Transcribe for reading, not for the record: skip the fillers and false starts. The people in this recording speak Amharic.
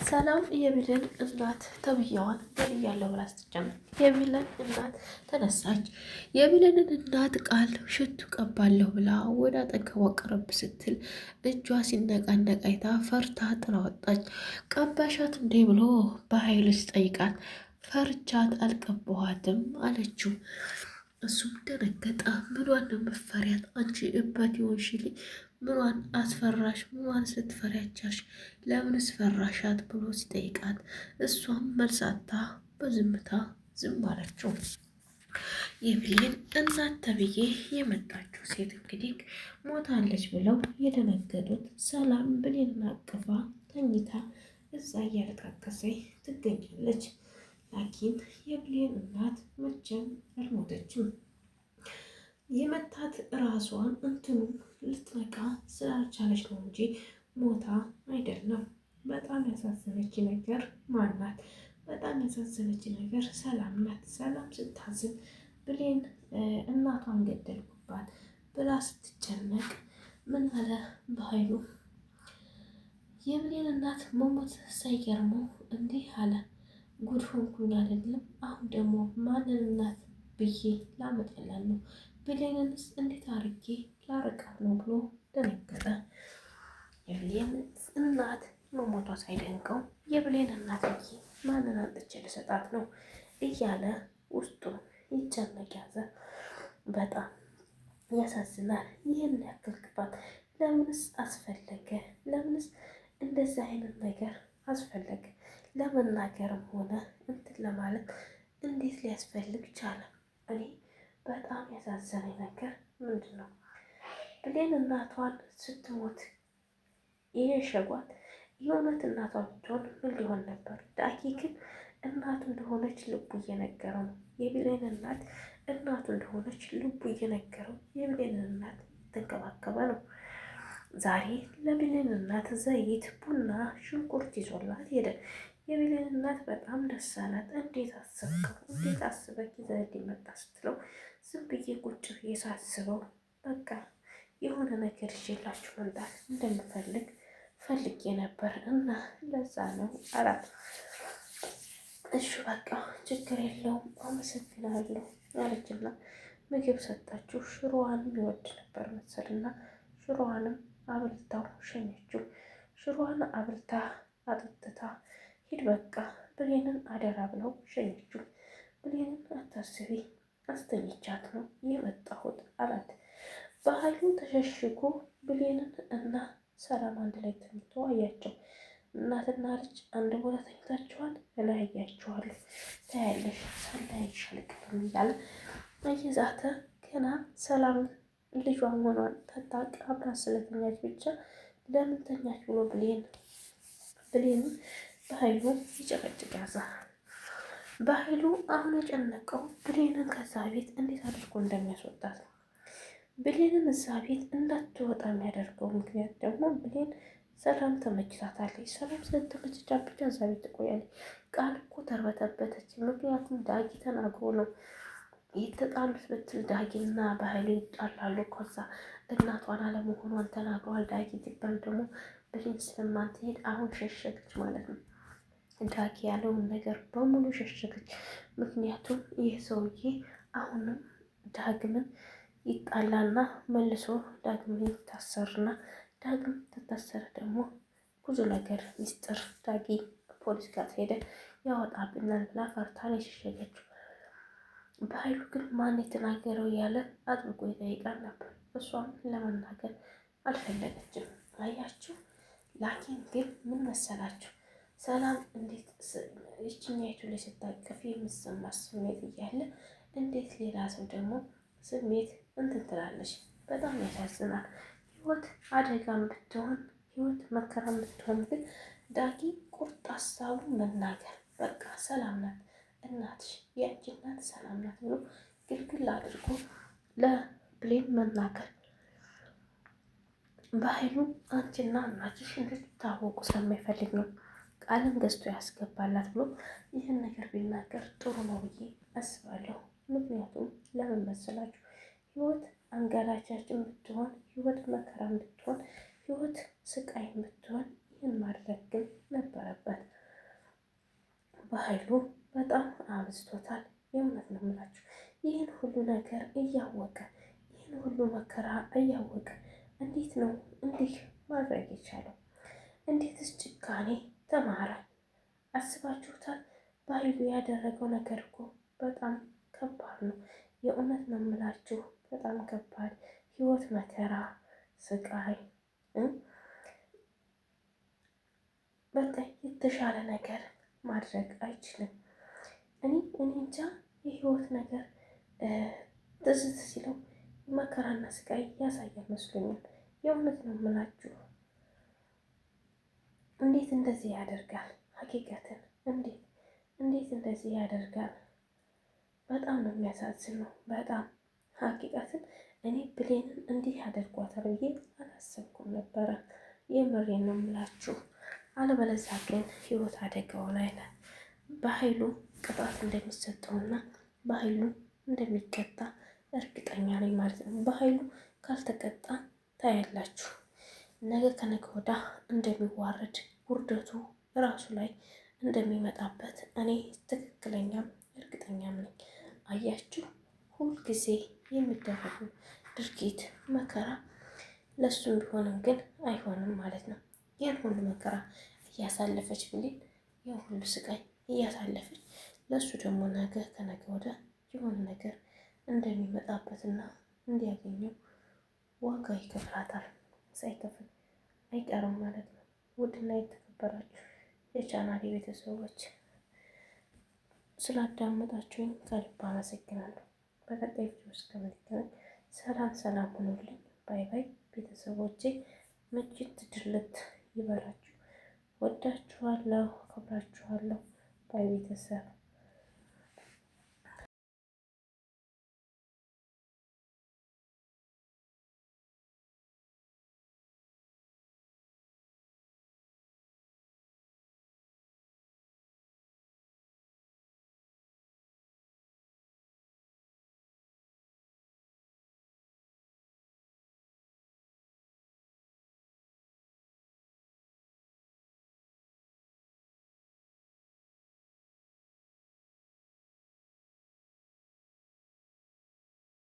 ሰላም የብሌን እናት ተብያዋን ገድያለሁ ብላ ስትጨምር የብሌን እናት ተነሳች። የብሌንን እናት ቃል ሽቱ ቀባለሁ ብላ ወደ አጠገቧ ቀረብ ስትል እጇ ሲነቃነቅ አይታ ፈርታ ጥላ ወጣች። ቀባሻት እንዴ ብሎ በኃይል ሲጠይቃት ፈርቻት አልቀባኋትም አለችው። እሱም ደነገጠ። ምኗን ነው መፈሪያት አንቺ እበት ይሆንሽልኝ? ምኗን አስፈራሽ? ምኗን ስትፈሪያቻሽ? ለምንስ ፈራሻት ብሎ ሲጠይቃት እሷም መልሳታ በዝምታ ዝም አለችው። የብሌን እናት ተብዬ የመጣችው ሴት እንግዲህ ሞታለች ብለው የደነገጡት ሰላም ብሌንን አቅፋ ተኝታ እዛ እያለቃቀሰች ትገኛለች። ላኪን የብሌን እናት መቼም አልሞተችም። የመታት ራሷን እንትኑ ልትነቃ ስላልቻለች ነው እንጂ ሞታ አይደለም። በጣም ያሳዘነች ነገር ማናት? በጣም ያሳዘነች ነገር ሰላም ናት። ሰላም ስታዝን ብሌን እናቷን ገደልኩባት ብላ ስትጨነቅ ምን አለ በኃይሉ የብሌን እናት መሞት ሳይገርመው እንዲህ አለ፣ ጉድ ሆንኩኝ አይደለም። አሁን ደግሞ ማንን እናት ብዬ ላመጣላት ነው? ብሌንንስ እንዴት አርጌ ላርቃት ነው ብሎ ደነገጠ። የብሌን እናት መሞቷ ሳይደንቀው የብሌን እናት ብዬ ማንን አጥቼ ልሰጣት ነው እያለ ውስጡ ይጨነቅ ያዘ። በጣም ያሳዝናል። ይህን ያክል ክፋት ለምንስ አስፈለገ? ለምንስ እንደዚህ አይነት ነገር አስፈለገ? ለመናገርም ሆነ እንትን ለማለት እንዴት ሊያስፈልግ ቻለ? እኔ በጣም ያሳዘነኝ ነገር ምንድን ነው? ብሌን እናቷን ስትሞት የሸጓት የእውነት እናቷ ብትሆን ምን ሊሆን ነበር? ዳጊ ግን እናቱ እንደሆነች ልቡ እየነገረው ነው። የብሌን እናት እናቱ እንደሆነች ልቡ እየነገረው የብሌን እናት የተንከባከበ ነው። ዛሬ ለብሌን እናት ዘይት፣ ቡና፣ ሽንኩርት ይዞላት ሄደ። የብሌን እናት በጣም ደስ አላት። እንዴት አሰብከው? እንዴት አስበህ ይዘህልኝ መጣ ስትለው ዝም ብዬ ቁጭ ብዬ ሳስበው በቃ የሆነ ነገር ይዤላችሁ መምጣት እንደምፈልግ ፈልጌ ነበር እና ለዛ ነው አላት። እሺ በቃ ችግር የለውም አመሰግናለሁ አለችና ምግብ ሰጣችሁ። ሽሮዋንም ይወድ ነበር መሰልና ሽሮዋንም አብልታው ሸኘችው። ሽሮዋን አብልታ አጠጥታ ሂድ በቃ ብሌንን አደራ ብለው ሸኘችው። ብሌንን አታስቢ አስተኝቻት ነው የመጣሁት አላት። በኃይሉ ተሸሽጎ ብሌንን እና ሰላም አንድ ላይ ተኝቶ አያቸው። እናትና ልጅ አንድ ቦታ ተኝታችኋል፣ እለያያችኋለሁ፣ ታያለሽ፣ ሳላይሽ አልቀርም እያለ እየዛተ ገና ሰላም ልጇ መሆኗን ታጣቅ አብራ ስለተኛች ብቻ ለምን ተኛች ብሎ ብሌንን በኃይሉ ይጨቀጭቅ ያዘ። በኃይሉ አሁን የጨነቀው ብሌንን ከዛ ቤት እንዴት አድርጎ እንደሚያስወጣት ነው። ብሌንን እዛ ቤት እንዳትወጣ የሚያደርገው ምክንያት ደግሞ ብሌን ሰላም ተመችታታለች። ሰላም ስለተመችታት ብቻ እዛ ቤት ትቆያለች። ቃል እኮ ተርበተበተች። ምክንያቱም ዳጊ ተናግሮ ነው የተጣሉት ብትል ዳጊና በኃይሉ ይጣላሉ። ከዛ እናቷን አለመሆኗን ተናግረዋል። ዳጊ ሲባል ደግሞ ብሌን ስለማትሄድ አሁን ሸሸገች ማለት ነው። ዳጊ ያለውን ነገር በሙሉ ሸሸገች። ምክንያቱም ይህ ሰውዬ አሁንም ዳግምን ይጣላና መልሶ ዳግም ይታሰርና ዳግም ተታሰረ ደግሞ ብዙ ነገር ሚስጥር ዳጊ ፖሊስ ጋር ሄደ ያወጣብናል ብላ ፈርታ ነው የሸሸገችው። በኃይሉ ግን ማን የተናገረው እያለ አጥብቆ ይጠይቃል ነበር። እሷም ለመናገር አልፈለገችም። አያችሁ። ላኪን ግን ምን መሰላችሁ? ሰላም እንዴት ይችኛይቱ ላይ ስታቀፍ የሚሰማ ስሜት እያለ እንዴት ሌላ ሰው ደግሞ ስሜት እንትን ትላለች። በጣም ያሳዝናል። ህይወት አደጋም ብትሆን ህይወት መከራም ብትሆን ግን ዳጊ ቁርጥ ሀሳቡ መናገር በቃ ሰላም ናት እናትሽ፣ ያቺ እናት ሰላም ናት ብሎ ግልግል አድርጎ ለብሌን መናገር በኃይሉ አንቺና እናትሽ እንድትታወቁ ስለማይፈልግ ነው ቃልን ገዝቶ ያስገባላት ብሎ ይህን ነገር ቢናገር ጥሩ ነው ብዬ አስባለሁ። ምክንያቱም ለምን መሰላችሁ? ህይወት አንገላቻችን ብትሆን፣ ህይወት መከራ ብትሆን፣ ህይወት ስቃይ ብትሆን ይህን ማድረግ ግን ነበረበት። በኃይሉ በጣም አብዝቶታል። የእውነት ነው የምላችሁ። ይህን ሁሉ ነገር እያወቀ ይህን ሁሉ መከራ እያወቀ እንዴት ነው እንዲህ ማድረግ የቻለው? እንዴትስ ጭካኔ ተማረ? አስባችሁታል? በኃይሉ ያደረገው ነገር እኮ በጣም ከባድ ነው። የእውነት ነው የምላችሁ በጣም ከባድ ህይወት፣ መከራ፣ ስቃይ በቃ የተሻለ ነገር ማድረግ አይችልም። እኔ እንጃ የህይወት ነገር ትዝት ሲለው መከራና ስቃይ ያሳያል መስሎኛል። የእውነት ነው የምላችሁ። እንዴት እንደዚህ ያደርጋል? ሀቂቀትን እንዴት እንደዚህ ያደርጋል? በጣም ነው የሚያሳዝነው። በጣም ሀቂቀትን እኔ ብሌንን እንዲህ ያደርጓታል ብዬ አላሰብኩም ነበረ። የምሬን ነው የምላችሁ። አለበለዚያ ግን ህይወት አደጋው ላይ ነን። በኃይሉ ቅጣት እንደሚሰጠውና በኃይሉ እንደሚቀጣ እርግጠኛ ነኝ ማለት ነው። በኃይሉ ካልተቀጣ ታያላችሁ ነገ ከነገ ወዳ እንደሚዋረድ ውርደቱ ራሱ ላይ እንደሚመጣበት እኔ ትክክለኛም እርግጠኛም ነኝ። አያችሁ ሁልጊዜ የሚደረጉ ድርጊት መከራ ለሱም ቢሆንም ግን አይሆንም ማለት ነው። ያን ሁሉ መከራ እያሳለፈች ብሌን ያን ሁሉ ስቃይ እያሳለፈች ለሱ ደግሞ ነገ ከነገ ወዲያ የሆነ ነገር እንደሚመጣበትና እንዲያገኘው ዋጋ ይከፍላታል። ሳይከፍል አይቀርም ማለት ነው። ውድና የተከበራችሁ የቻናሌ ቤተሰቦች ስላዳመጣችሁኝ ከልብ አመሰግናለሁ። በቀጣይ ቪዲዮ እስከምንገናኝ ሰላም ሰላም ሁኑልኝ። ባይ ባይ ቤተሰቦቼ። ምችት ድልት ይበላችሁ። ወዳችኋለሁ፣ አከብራችኋለሁ። ባይ ቤተሰብ